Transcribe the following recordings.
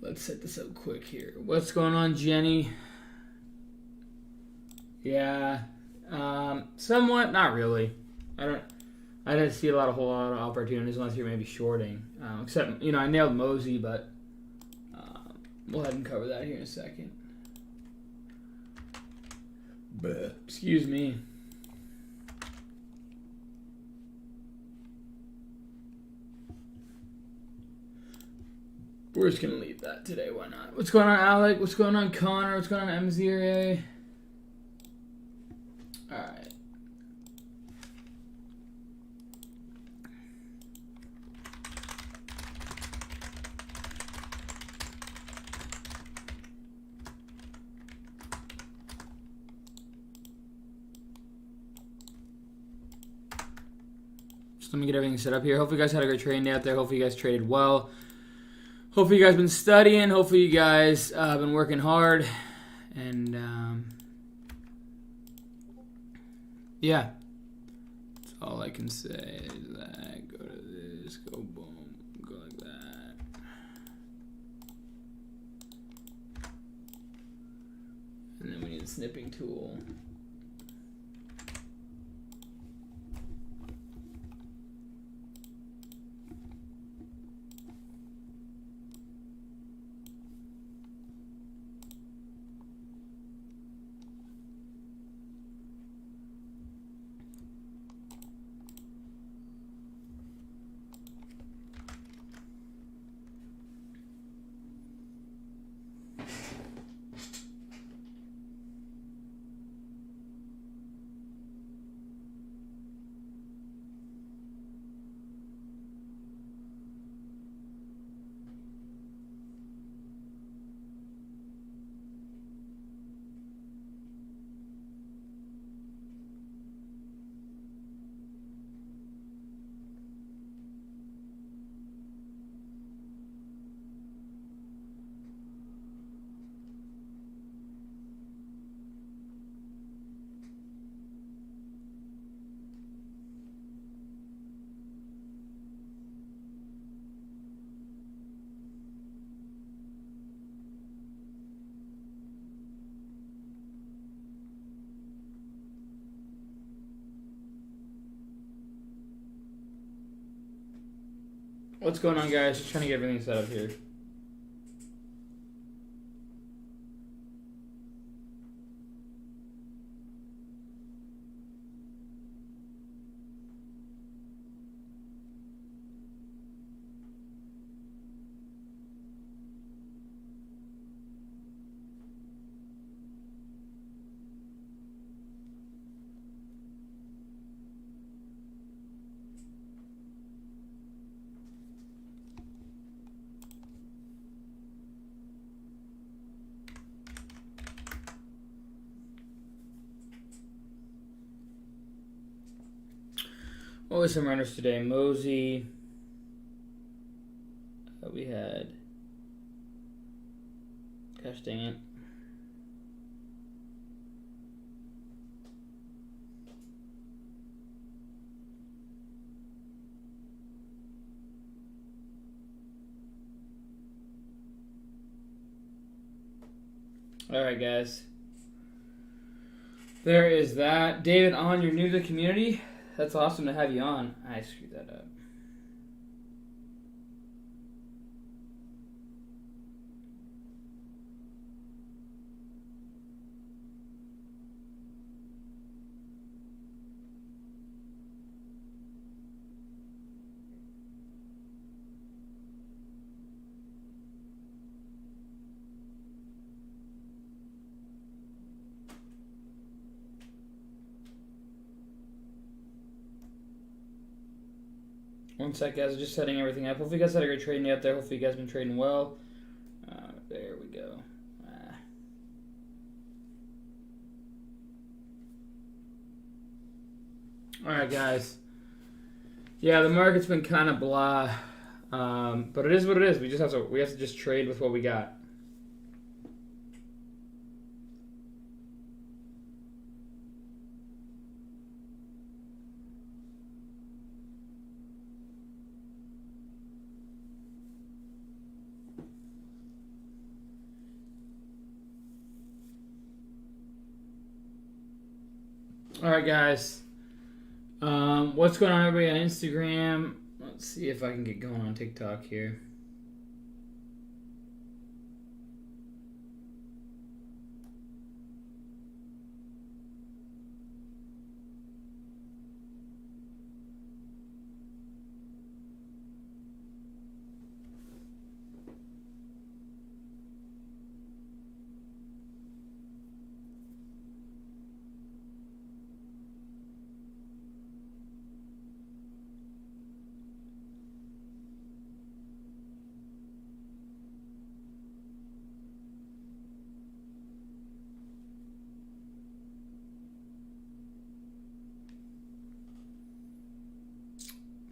Let's set this up quick here. What's going on, Jenny? Yeah, somewhat, not really. I didn't see a whole lot of opportunities unless you're maybe shorting. Except, I nailed Mosey, but we'll head and cover that here in a second. But excuse me. We're just gonna leave that today. Why not? What's going on, Alec? What's going on, Connor? What's going on, MZRA? All right. Just let me get everything set up here. Hopefully you guys had a great trading day out there. Hopefully you guys traded well. Hopefully you guys been studying. Hopefully you guys been working hard. And yeah. That's all I can say is that. Go to this. Go boom. Go like that. And then we need a snipping tool. What's going on, guys? Just trying to get everything set up here. What was some runners today? Mosey. We had. Gosh dang it. Alright, guys. There is that. David, you're new to the community? That's awesome to have you on. I screwed that up. One sec, guys. Just setting everything up. Hopefully you guys had a great trading day out there. Hopefully you guys been trading well. There we go. Alright, guys. Yeah, the market's been kind of blah. But it is what it is. We have to just trade with what we got. All right, guys. What's going on, everybody, on Instagram? Let's see if I can get going on TikTok here.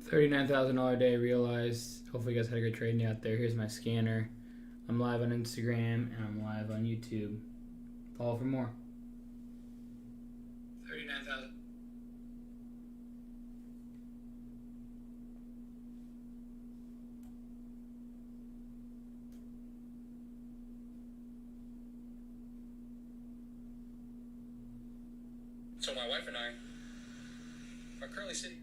$39,000 a day realized. Hopefully you guys had a good trading out there. Here's my scanner. I'm live on Instagram and I'm live on YouTube. Follow for more. 39,000. So my wife and I are currently sitting.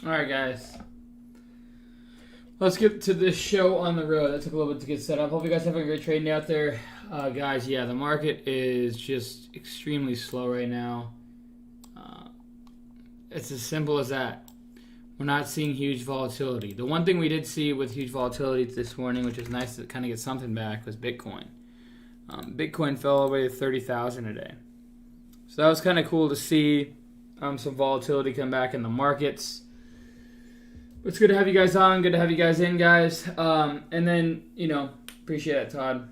All right, guys. Let's get to this show on the road. That took a little bit to get set up. Hope you guys have a great trading out there. Guys, yeah, the market is just extremely slow right now. It's as simple as that. We're not seeing huge volatility. The one thing we did see with huge volatility this morning, which is nice to kind of get something back, was Bitcoin. Bitcoin fell all the way to 30,000 a day. So that was kind of cool to see some volatility come back in the markets. It's good to have you guys on. Good to have you guys in, guys. And then, appreciate it, Todd.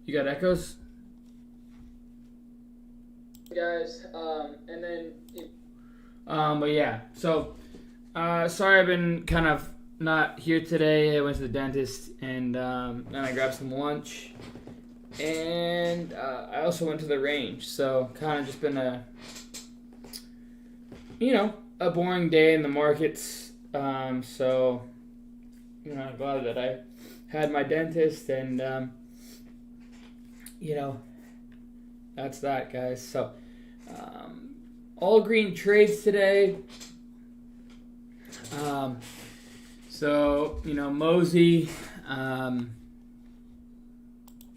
You got echoes? Guys, and then... but yeah, so, sorry I've been kind of not here today. I went to the dentist, and then I grabbed some lunch. And I also went to the range. So, kind of just been a boring day in the markets. So, I'm glad that I had my dentist, and, that's that, guys. So, all green trades today. Mosey,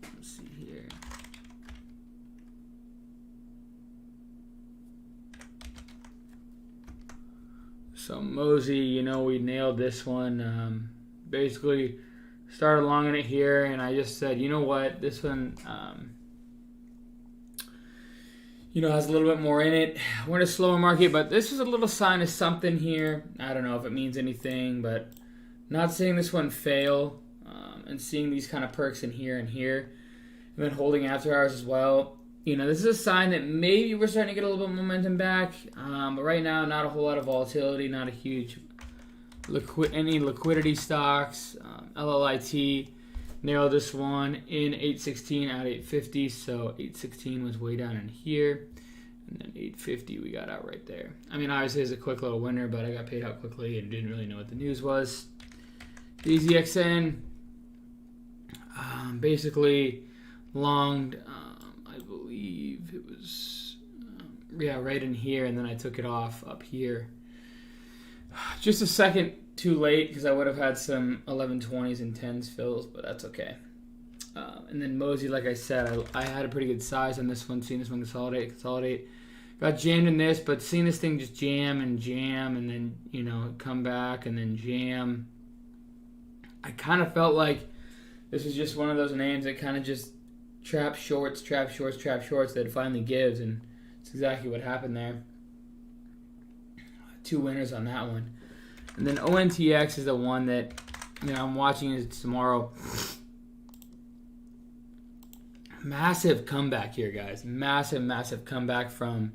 let's see here. So Mosey, we nailed this one. Basically started long in it here, and I just said, you know what, this one, has a little bit more in it. We're in a slower market, but this is a little sign of something here. I don't know if it means anything, but not seeing this one fail, and seeing these kind of perks in here and here, and then holding after hours as well. This is a sign that maybe we're starting to get a little bit of momentum back, but right now, not a whole lot of volatility, not a huge any liquidity stocks. LLIT nailed this one in 816 out 850, so 816 was way down in here, and then 850 we got out right there. I mean, obviously it's a quick little winner, but I got paid out quickly and didn't really know what the news was. DZXN basically longed, I believe it was right in here, and then I took it off up here. Just a second too late, because I would have had some 1120s and 10s fills, but that's okay. And then Mosey, like I said, I had a pretty good size on this one, seeing this one consolidate. Got jammed in this, but seeing this thing just jam, and then, come back and then jam. I kind of felt like this was just one of those names that kind of just trap shorts that it finally gives, and it's exactly what happened there. 2 winners on that one. And then ONTX is the one that I'm watching is tomorrow. Massive comeback here, guys. Massive comeback from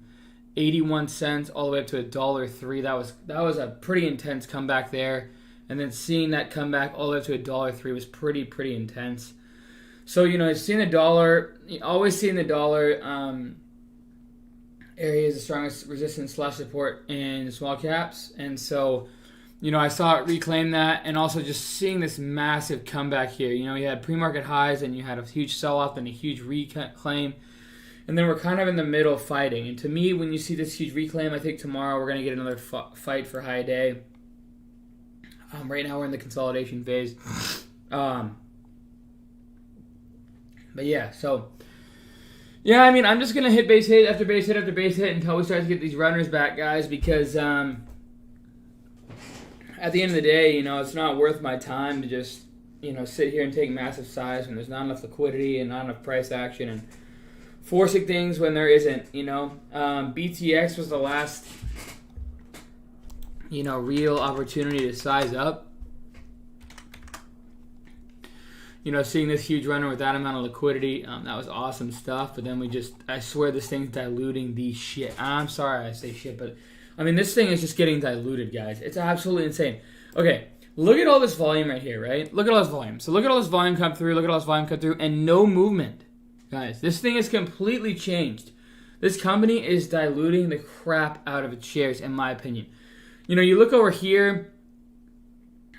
81 cents all the way up to $1.03. That was a pretty intense comeback there. And then seeing that comeback all the way up to $1.03 was pretty intense. So, seeing the dollar, always seeing the dollar area is the strongest resistance / support in small caps. And so, I saw it reclaim that, and also just seeing this massive comeback here. You had pre-market highs, and you had a huge sell-off and a huge reclaim. And then we're kind of in the middle fighting. And to me, when you see this huge reclaim, I think tomorrow we're going to get another fight for high day. Right now we're in the consolidation phase. But yeah, so yeah, I'm just gonna hit base hit after base hit after base hit until we start to get these runners back, guys. Because at the end of the day, it's not worth my time to just sit here and take massive size when there's not enough liquidity and not enough price action and forcing things when there isn't. BTX was the last real opportunity to size up. Seeing this huge runner with that amount of liquidity, that was awesome stuff. But then I swear this thing's diluting the shit. I'm sorry I say shit, but this thing is just getting diluted, guys. It's absolutely insane. Okay, look at all this volume right here, right? Look at all this volume. So look at all this volume come through, and no movement. Guys, this thing is completely changed. This company is diluting the crap out of its shares, in my opinion. You look over here,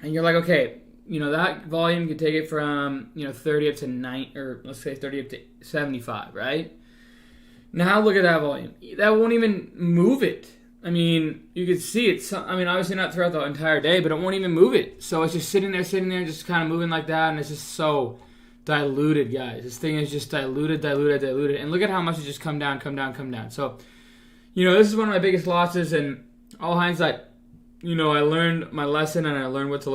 and you're like, okay, that volume could take it from, 30 up to 9, or let's say 30 up to 75, right? Now look at that volume. That won't even move it. You can see it. Obviously not throughout the entire day, but it won't even move it. So it's just sitting there, just kind of moving like that, and it's just so diluted, guys. This thing is just diluted. And look at how much it just come down. So, this is one of my biggest losses, and all hindsight, I learned my lesson, and I learned what to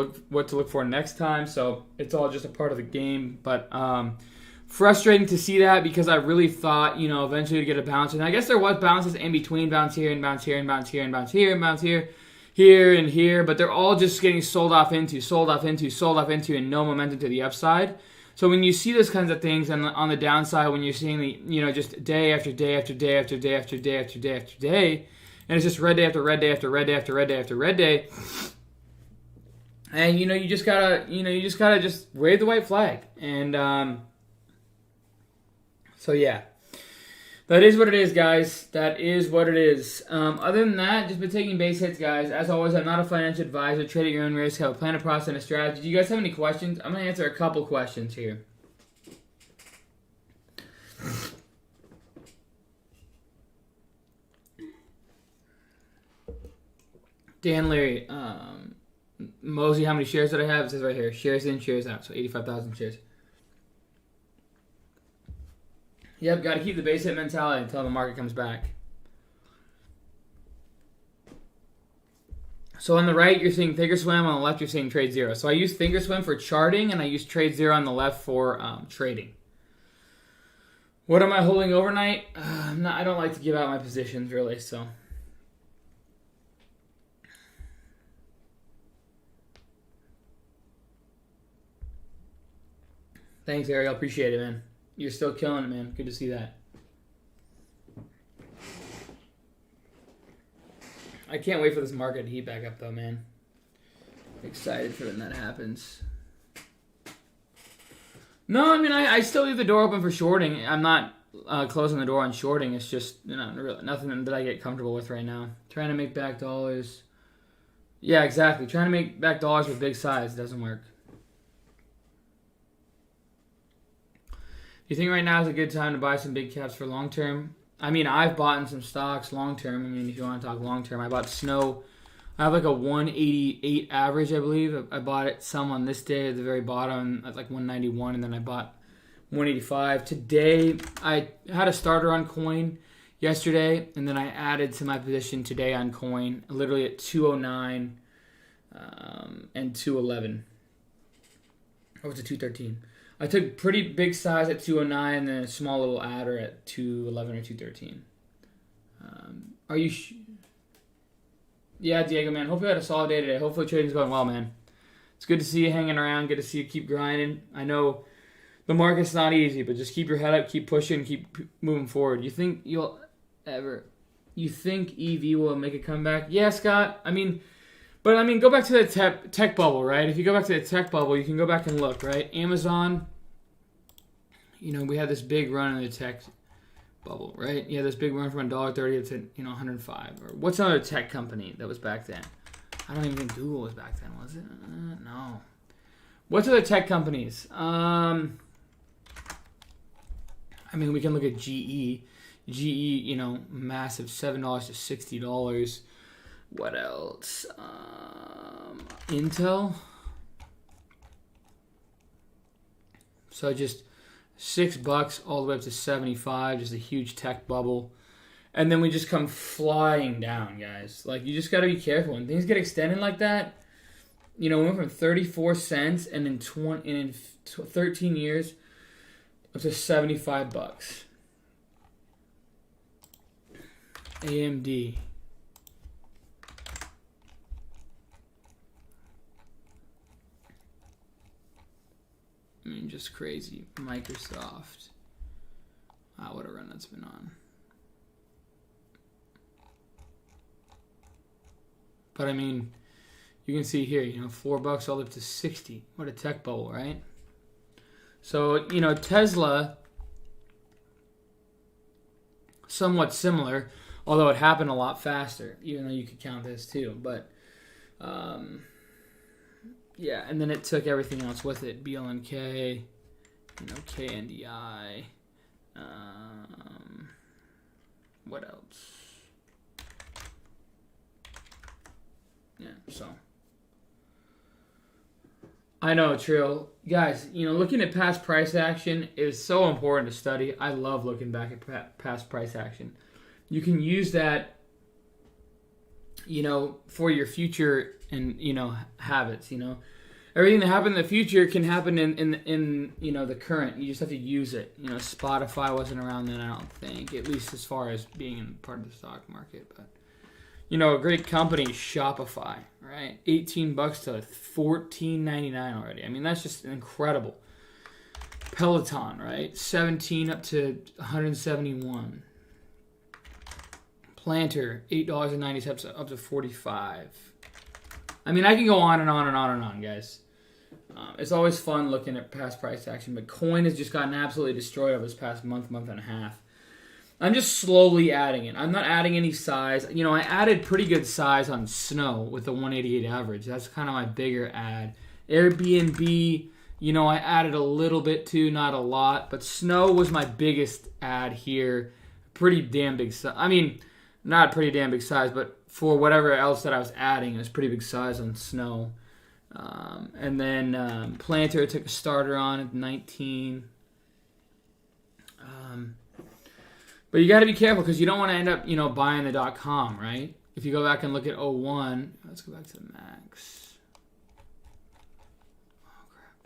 look for next time. So it's all just a part of the game. But frustrating to see that, because I really thought, eventually to get a bounce. And I guess there was bounces in between, bounce here and bounce here and bounce here and bounce here and bounce here, here and here. But they're all just getting sold off into, and no momentum to the upside. So when you see those kinds of things, and on the downside, when you're seeing the, just day after day after day after day after day after day after day, and it's just red day after red day after red day after red day after red day. And you just gotta just wave the white flag. And so yeah, that is what it is, guys. That is what it is. Other than that, just been taking base hits, guys. As always, I'm not a financial advisor. Trade at your own risk. Have a plan, a process, and a strategy. Do you guys have any questions? I'm gonna answer a couple questions here. Dan Larry, Mosey, how many shares did I have? It says right here, shares in, shares out. So 85,000 shares. Yep, got to keep the base hit mentality until the market comes back. So on the right, you're seeing Thinkorswim. On the left, you're seeing Trade Zero. So I use Thinkorswim for charting, and I use Trade Zero on the left for trading. What am I holding overnight? I don't like to give out my positions, really, so... Thanks, Ariel. Appreciate it, man. You're still killing it, man. Good to see that. I can't wait for this market to heat back up, though, man. Excited for when that happens. No, I still leave the door open for shorting. I'm not closing the door on shorting. It's just nothing that I get comfortable with right now. Trying to make back dollars. Yeah, exactly. Trying to make back dollars with big size doesn't work. Do you think right now is a good time to buy some big caps for long term? I've bought in some stocks long term. If you want to talk long term, I bought Snow. I have like a 188 average, I believe. I bought it some on this day at the very bottom at like 191, and then I bought 185. Today, I had a starter on Coin yesterday, and then I added to my position today on Coin, literally at 209 and 211. Or was it 213? I took pretty big size at 209 and then a small little adder at 211 or 213. Are you... Yeah, Diego, man. Hopefully you had a solid day today. Hopefully trading's going well, man. It's good to see you hanging around. Good to see you keep grinding. I know the market's not easy, but just keep your head up, keep pushing, keep moving forward. You think EV will make a comeback? Yeah, Scott. Go back to the tech bubble, right? If you go back to the tech bubble, you can go back and look, right? Amazon you know, we had this big run in the tech bubble, right? Yeah, this big run from $1.30 to, you know, 105. Or what's another tech company that was back then? I don't even think Google was back then, was it? No. What's other tech companies? I mean, we can look at GE. GE, you know, massive $7 to $60. What else? Intel. So just $6 all the way up to 75. Just a huge tech bubble. And then we just come flying down, guys. Like, you just got to be careful. When things get extended like that, you know, we went from 34 cents and in 13 years up to $75. AMD. I mean, just crazy. Microsoft. Wow, what a run that's been on. But I mean, you can see here, you know, $4 all the way up to 60. What a tech bubble, right? So, you know, Tesla, somewhat similar, although it happened a lot faster, even though you could count this too. But, yeah, and then it took everything else with it. BLNK, you know, KNDI. What else? Yeah, so. I know, Trill. Guys, you know, looking at past price action is so important to study. I love looking back at past price action. You can use that, you know, for your future and, you know, habits, you know. Everything that happened in the future can happen in you know, the current. You just have to use it. You know, Spotify wasn't around then, I don't think, at least as far as being in part of the stock market. But, you know, a great company, Shopify, right? $18 to $14.99 already. I mean, that's just incredible. Peloton, right? 17 up to 171. Planter, $8.90 up to 45. I mean, I can go on and on and on and on, guys. It's always fun looking at past price action, but coin has just gotten absolutely destroyed over this past month and a half. I'm just slowly adding it. I'm not adding any size. You know, I added pretty good size on Snow with the 188 average. That's kind of my bigger add. Airbnb, you know, I added a little bit too, not a lot. But Snow was my biggest add here. Pretty damn big size. I mean, not pretty damn big size, but for whatever else that I was adding, it was pretty big size on Snow. And then Planter took a starter on at 19. But you got to be careful because you don't want to end up, you know, buying the .com, right? If you go back and look at 01, let's go back to the max. Oh, crap.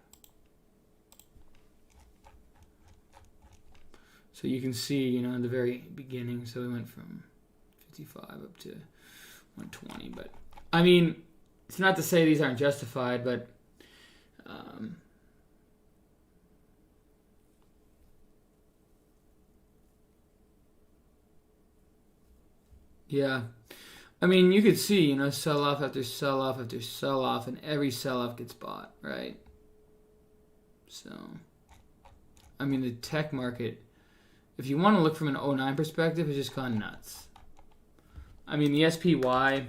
So you can see, you know, in the very beginning, so we went from 55 up to 120. But, I mean, it's not to say these aren't justified, but yeah. I mean, you could see, you know, sell-off after sell-off after sell-off, and every sell-off gets bought, right? So, I mean, the tech market, if you want to look from an 09 perspective, has just gone nuts. I mean, the SPY,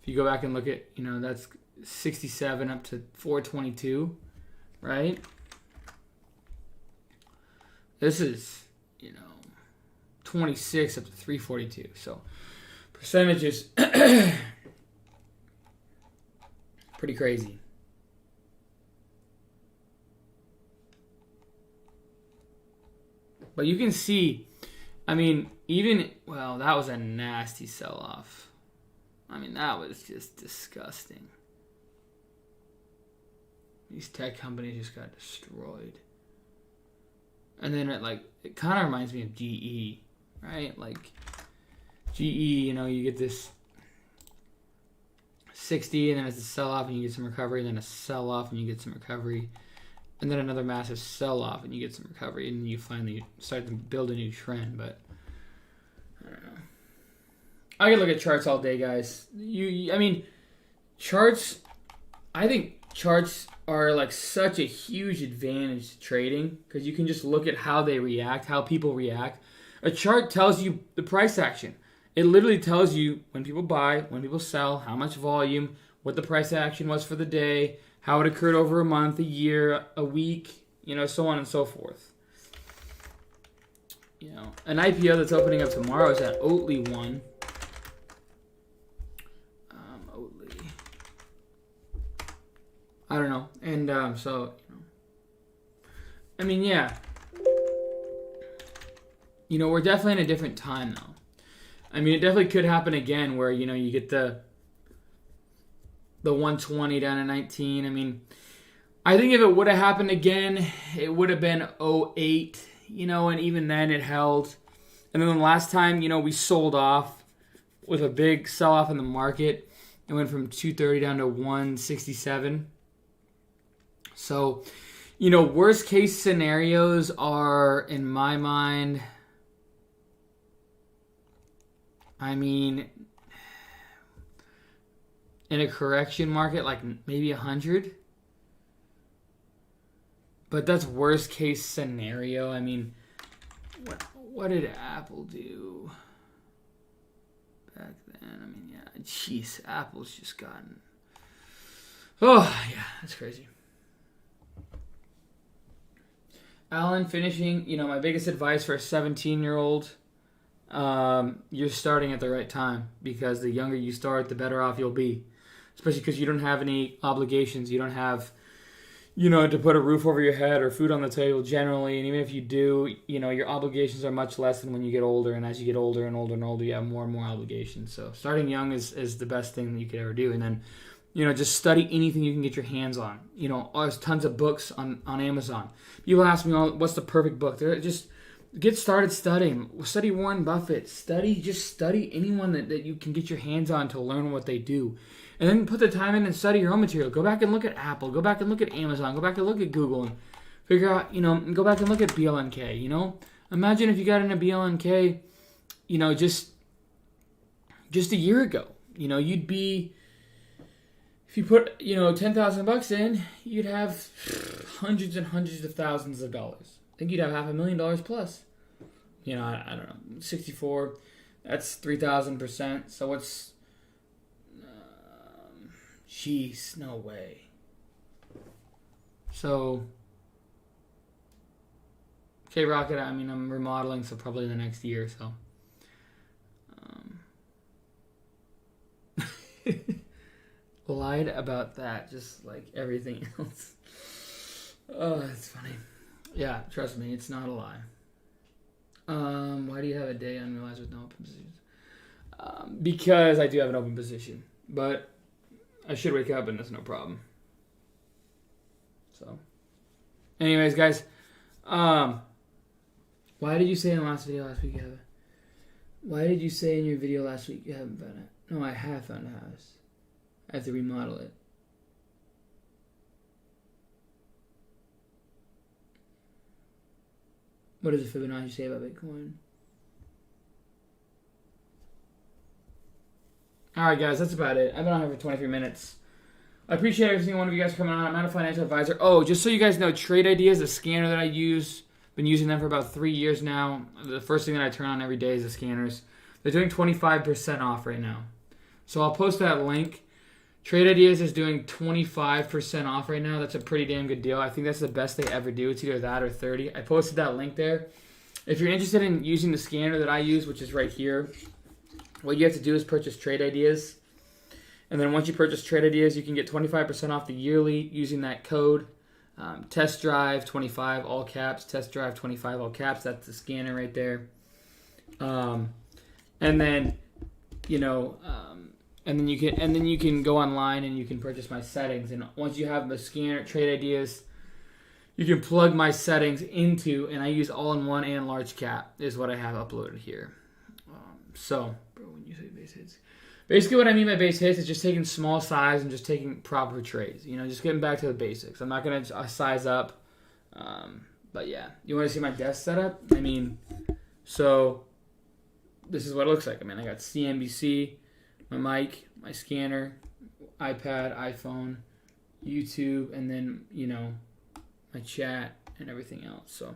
if you go back and look at, you know, that's 67 up to 422, right? This is, you know, 26 up to 342. So percentages pretty crazy. But you can see, I mean, even, well, that was a nasty sell-off. I mean, that was just disgusting. These tech companies just got destroyed. And then it kind of reminds me of GE. Right? Like, GE, you know, you get this 60, and then it's a sell-off, and you get some recovery, and then a sell-off, and you get some recovery, and then another massive sell-off, and you get some recovery, and you finally start to build a new trend. But, I don't know. I could look at charts all day, guys. I mean, charts, I think charts are like such a huge advantage to trading because you can just look at how they react, how people react. A chart tells you the price action. It literally tells you when people buy, when people sell, how much volume, what the price action was for the day, how it occurred over a month, a year, a week, so on and so forth. An IPO that's opening up tomorrow is that Oatly one. Oatly. I don't know. And yeah. We're definitely in a different time though. It definitely could happen again where, you get the 120 down to 19. I think if it would have happened again, it would have been 08, and even then it held. And then the last time, we sold off with a big sell-off in the market. It went from 230 down to 167. So, worst case scenarios are, in my mind, in a correction market, like maybe 100. But that's worst case scenario. What did Apple do back then? Jeez, Apple's just gotten... Oh, yeah, that's crazy. Alan, finishing, my biggest advice for a 17-year-old, you're starting at the right time because the younger you start, the better off you'll be. Especially because you don't have any obligations. You don't have, to put a roof over your head or food on the table generally. And even if you do, your obligations are much less than when you get older. And as you get older and older and older, you have more and more obligations. So starting young is the best thing that you could ever do. And then, just study anything you can get your hands on. There's tons of books on Amazon. People ask me, what's the perfect book? Just get started studying. Study Warren Buffett. Just study anyone that you can get your hands on to learn what they do. And then put the time in and study your own material. Go back and look at Apple. Go back and look at Amazon. Go back and look at Google and figure out, go back and look at BLNK, Imagine if you got into BLNK, just a year ago. You'd be, if you put, $10,000 in, you'd have hundreds and hundreds of thousands of dollars. I think you'd have $500,000 plus. I don't know, 64, that's 3,000%. So what's... Jeez, no way. So, K-Rocket, I'm remodeling, so probably in the next year or so. Lied about that, just like everything else. Oh, that's funny. Yeah, trust me, it's not a lie. Why do you have a day unrealized with no open positions? Because I do have an open position, but I should wake up and that's no problem. So, anyways, guys, why did you say in the last video last week you haven't? Why did you say in your video last week you haven't found it? No, I have found a house. I have to remodel it. What does the Fibonacci say about Bitcoin? Alright guys, that's about it. I've been on here for 23 minutes. I appreciate every single one of you guys coming on. I'm not a financial advisor. Oh, just so you guys know, Trade Ideas, the scanner that I use, been using them for about 3 years now. The first thing that I turn on every day is the scanners. They're doing 25% off right now. So I'll post that link. Trade Ideas is doing 25% off right now. That's a pretty damn good deal. I think that's the best they ever do. It's either that or 30. I posted that link there. If you're interested in using the scanner that I use, which is right here, what you have to do is purchase Trade Ideas. And then once you purchase Trade Ideas, you can get 25% off the yearly using that code. Test Drive 25 all caps. Test Drive 25 all caps. That's the scanner right there. And then you can go online and you can purchase my settings. And once you have the scanner Trade Ideas, you can plug my settings into, and I use all-in-one and large cap is what I have uploaded here. When you say base hits, basically what I mean by base hits is just taking small size and just taking proper trades. Just getting back to the basics. I'm not going to size up. But yeah, you want to see my desk setup? So this is what it looks like. I got CNBC, my mic, my scanner, iPad, iPhone, YouTube, and then, my chat and everything else. So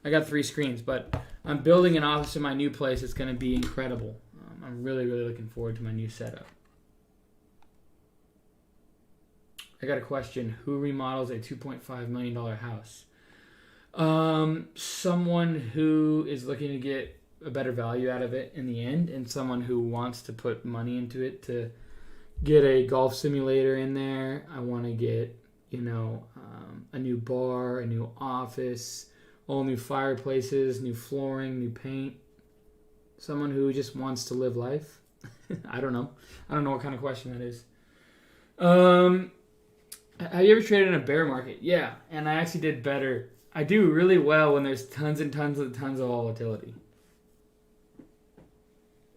I got 3 screens, but I'm building an office in my new place. It's going to be incredible. I'm really, really looking forward to my new setup. I got a question. Who remodels a $2.5 million house? Someone who is looking to get a better value out of it in the end, and someone who wants to put money into it to get a golf simulator in there. I want to get, a new bar, a new office, all new fireplaces, new flooring, new paint. Someone who just wants to live life. I don't know. I don't know what kind of question that is. Have you ever traded in a bear market? Yeah, and I actually did better. I do really well when there's tons and tons of volatility.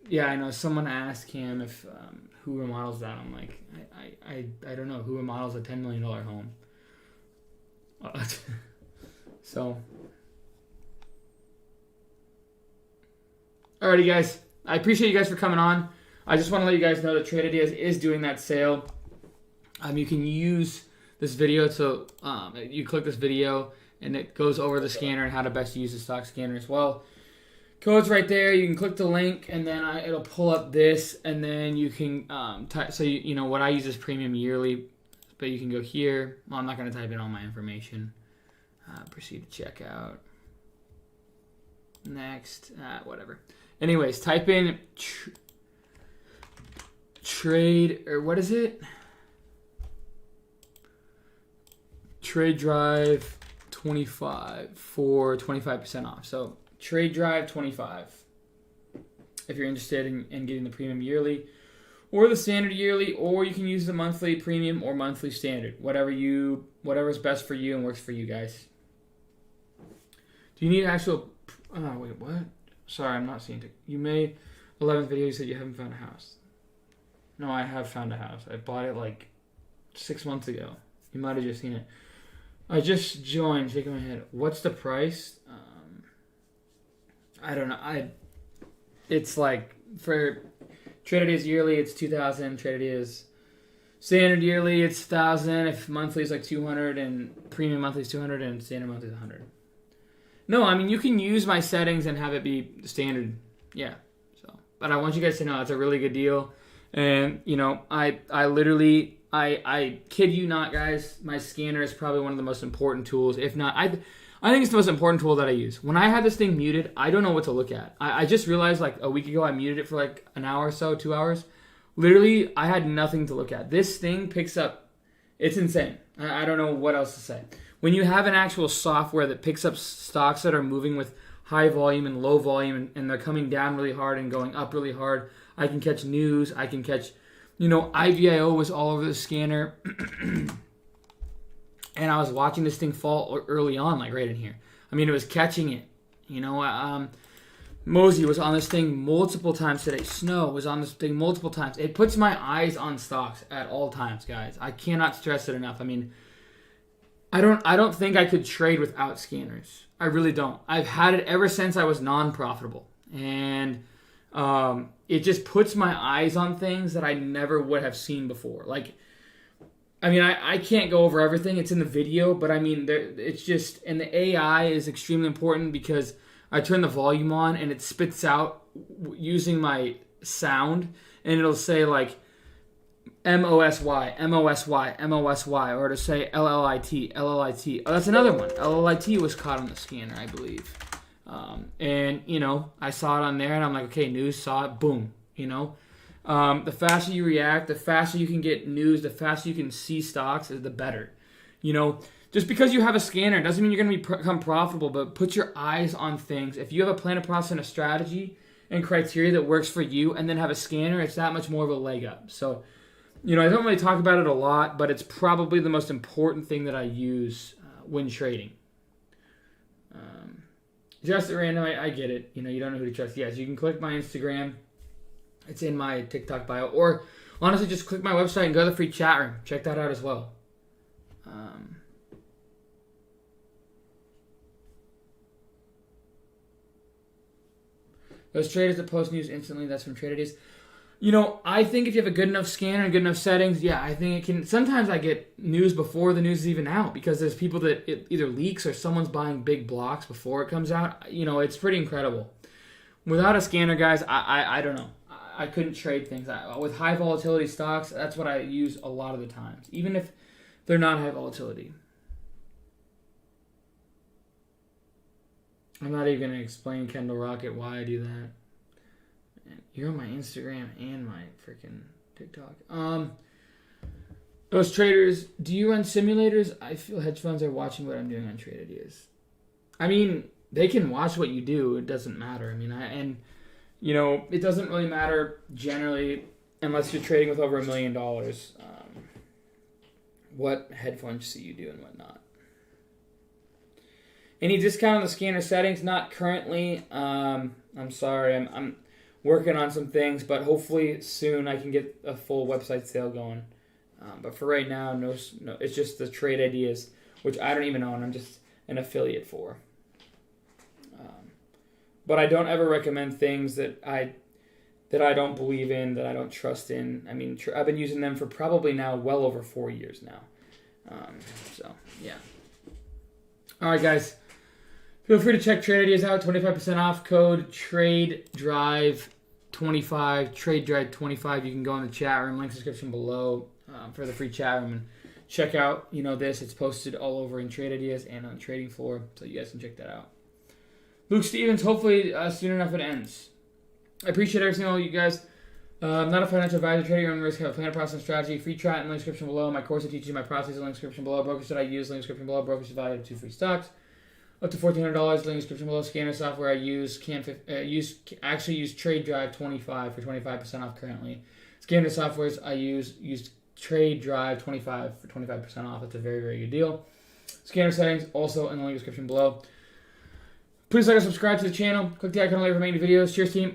Yeah, I know. Someone asked him if who remodels that. I'm like, I don't know who remodels a $10 million home. So, alrighty, guys. I appreciate you guys for coming on. I just want to let you guys know that Trade Ideas is doing that sale. You can use this video to you click this video and it goes over the scanner and how to best use the stock scanner as well. Code's right there. You can click the link and then it'll pull up this, and then you can type. So what I use is premium yearly, but you can go here. Well, I'm not going to type in all my information. Proceed to checkout. Next, whatever. Anyways, type in trade, or what is it? Trade Drive 25 for 25% off. So Trade Drive 25 if you're interested in getting the premium yearly or the standard yearly, or you can use the monthly premium or monthly standard. Whatever's best for you and works for you guys. Do you need actual... Oh, wait, what? Sorry, I'm not seeing it. You made 11th video, you said you haven't found a house. No, I have found a house. I bought it like 6 months ago. You might have just seen it. I just joined, shaking my head. What's the price? I don't know. It's like, for Trade Ideas yearly, it's $2,000. Trade Ideas standard yearly, it's $1,000. If monthly is like $200, and premium monthly is $200, and standard monthly is $100. No, I mean, you can use my settings and have it be standard. Yeah. So, but I want you guys to know it's a really good deal. And, I literally, I kid you not, guys, my scanner is probably one of the most important tools. If not, I think it's the most important tool that I use. When I had this thing muted, I don't know what to look at. I just realized like a week ago I muted it for like an hour or so, 2 hours. Literally, I had nothing to look at. This thing picks up. It's insane. I don't know what else to say. When you have an actual software that picks up stocks that are moving with high volume and low volume, and they're coming down really hard and going up really hard, I can catch news. I can catch, IVIO was all over the scanner. And I was watching this thing fall early on, like right in here. I mean, it was catching it. Mosey was on this thing multiple times today. Snow was on this thing multiple times. It puts my eyes on stocks at all times, guys. I cannot stress it enough. I mean, I don't think I could trade without scanners. I really don't. I've had it ever since I was non-profitable. And it just puts my eyes on things that I never would have seen before. Like, I mean, I can't go over everything. It's in the video, but I mean, it's just, and the AI is extremely important because I turn the volume on and it spits out using my sound, and it'll say like MOSY, MOSY, MOSY, or to say LLIT, LLIT. Oh, that's another one. LLIT was caught on the scanner, I believe. And, I saw it on there and I'm like, okay, news, saw it, boom, The faster you react, the faster you can get news, the faster you can see stocks, the better. Just because you have a scanner doesn't mean you're going to become profitable, but put your eyes on things. If you have a plan of process and a strategy and criteria that works for you and then have a scanner, it's that much more of a leg up. So, I don't really talk about it a lot, but it's probably the most important thing that I use when trading. Just at random, I get it. You don't know who to trust. Yes, you can click my Instagram. It's in my TikTok bio. Or, honestly, just click my website and go to the free chat room. Check that out as well. Those traders that post news instantly, that's from Trade Ideas. I think if you have a good enough scanner and good enough settings, yeah, I think it can. Sometimes I get news before the news is even out because there's people that it either leaks or someone's buying big blocks before it comes out. It's pretty incredible. Without a scanner, guys, I don't know. I couldn't trade things. With high volatility stocks, that's what I use a lot of the times, even if they're not high volatility. I'm not even going to explain Kendall Rocket why I do that. You're on my Instagram and my freaking TikTok. Those traders, do you run simulators? I feel hedge funds are watching what I'm doing on Trade Ideas. I mean, they can watch what you do. It doesn't matter. I mean, it doesn't really matter generally unless you're trading with over $1 million. What hedge funds see you do and whatnot. Any discount on the scanner settings? Not currently. I'm sorry. I'm working on some things, but hopefully soon I can get a full website sale going. But for right now, no, it's just the Trade Ideas, which I don't even own. I'm just an affiliate for. But I don't ever recommend things that I don't believe in, that I don't trust in. I mean, I've been using them for probably now well over 4 years now. So, yeah. All right, guys. Feel free to check Trade Ideas out. 25% off code TRADEDRIVE25. TRADEDRIVE25. You can go in the chat room. Link description below for the free chat room. And check out, this. It's posted all over in Trade Ideas and on the trading floor. So you guys can check that out. Luke Stevens, hopefully soon enough it ends. I appreciate every single one of you guys. I'm not a financial advisor. Trading your own risk. Have a plan, process, and strategy. Free chat in the link description below. My course that teaches you my process in the link description below. Brokers that I use, link description below. Brokers evaluated 2 free stocks. Up to $1,400, link description below. Scanner software I use use Trade Drive 25 for 25% off currently. Scanner softwares I use Trade Drive 25 for 25% off. It's a very, very good deal. Scanner settings also in the link description below. Please like and subscribe to the channel. Click the icon on the remaining videos. Cheers, team.